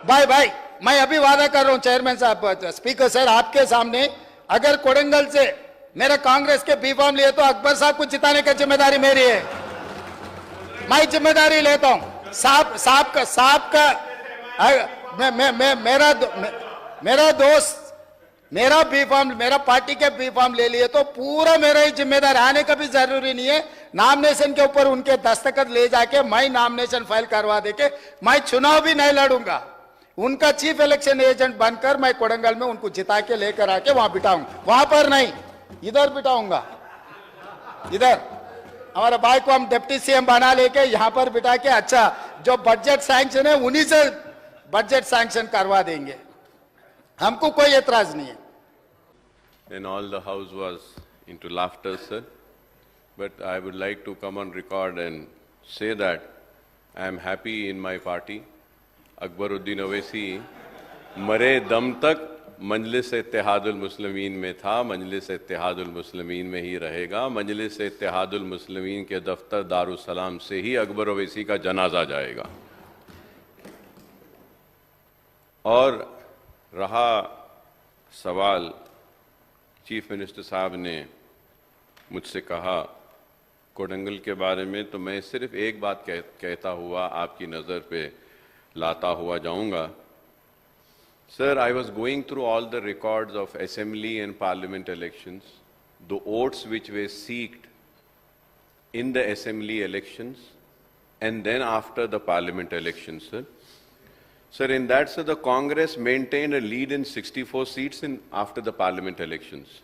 भाई भाई मैं अभी वादा कर रहा हूं चेयरमैन साहब, स्पीकर सर, आपके सामने अगर कोडंगल से मेरा कांग्रेस के बी फॉर्म लिए तो अकबर साहब को जिताने की जिम्मेदारी मेरी है, मैं जिम्मेदारी लेता हूं। साहब का मेरा दोस्त मेरा बी फॉर्म, मेरा पार्टी के बी फॉर्म ले लिए तो पूरा मेरा ही जिम्मेदार, आने का भी जरूरी नहीं है। नॉमिनेशन के ऊपर उनके दस्तखत ले जाके मैं नॉमिनेशन फाइल करवा देके मैं चुनाव भी नहीं लड़ूंगा। उनका चीफ इलेक्शन एजेंट बनकर मैं कोडंगल में उनको जिता के लेकर आके वहां बिठाऊंगा, वहां पर नहीं इधर बिठाऊंगा। इधर हमारे भाई को हम डिप्टी सीएम बना लेके यहां पर बिठा के अच्छा जो बजट सैंक्शन है उन्हीं से बजट सैंक्शन करवा देंगे, हमको कोई एतराज नहीं है। And all the house was into laughter, sir. But I would like to come on record and say that I am happy in my party. Akbaruddin Owaisi मरे दम तक मजलिस इत्तेहादुल मुस्लिमीन में था, मजलिस इत्तेहादुल मुस्लिमीन में ही रहेगा। मजलिस इत्तेहादुल मुस्लिमीन के दफ्तर दारुस्सलाम से ही अकबर अवैसी का जनाजा जाएगा। और रहा सवाल, चीफ मिनिस्टर साहब ने मुझसे कहा कोडंगल के बारे में, तो मैं सिर्फ एक बात कहता हुआ आपकी नज़र पे लाता हुआ जाऊंगा। Sir, I was going through all the records of assembly and parliament elections, the votes which were seeked in the assembly elections and then after the parliament elections, sir. Sir, in that, sir, the Congress maintained a lead in 64 seats after the parliament elections.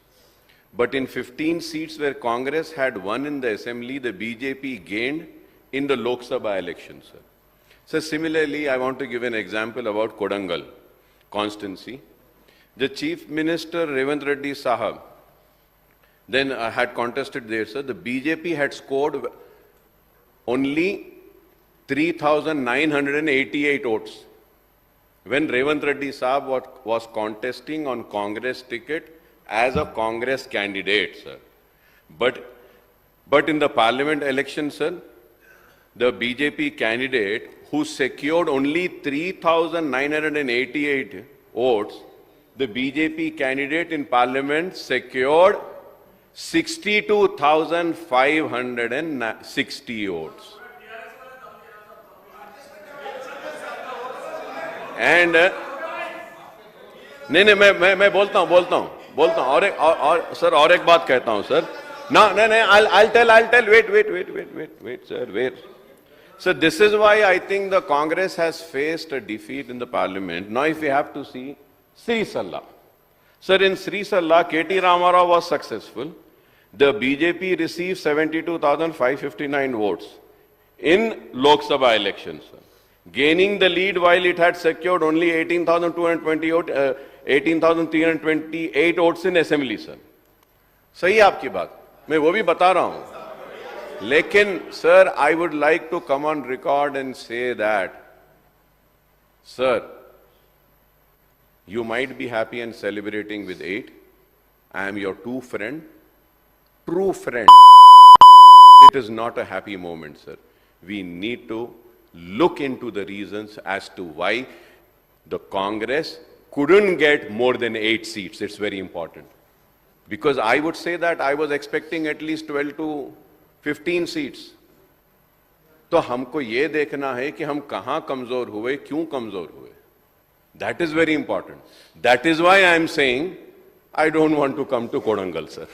But in 15 seats where Congress had won in the assembly, the BJP gained in the Lok Sabha elections, sir. So similarly, I want to give an example about Kodangal constituency. The Chief Minister Revant Reddy Sahab then had contested there, sir. The BJP had scored only 3,988 votes when Revant Reddy Sahab was contesting on Congress ticket as a Congress candidate, sir. But in the parliament election, sir, the BJP candidate who secured only 3,988 votes, the BJP candidate in parliament secured 62,560 votes. And नहीं मैं बोलता हूँ और sir और एक बात कहता हूँ sir I'll tell wait sir wait. So this is why I think the Congress has faced a defeat in the parliament. Now if we have to see Sri Salla. Sir, in Sri Salla, K.T. Ramarao was successful. The BJP received 72,559 votes in Lok Sabha elections, sir, gaining the lead while it had secured only 18,328 votes in assembly, sir. सही है आपकी बात, मैं वो भी बता रहा हूं। लेकिन sir, I would like to come on record and say that, sir, you might be happy and celebrating with 8. I am your true friend. It is not a happy moment, sir. We need to look into the reasons as to why the Congress couldn't get more than 8 seats. It's very important. Because I would say that I was expecting at least 12 to 15 seats. तो हमको ये देखना है कि हम कहां कमजोर हुए, क्यों कमजोर हुए. That is very important. That is why I am saying I don't want to come to Kodangal, sir.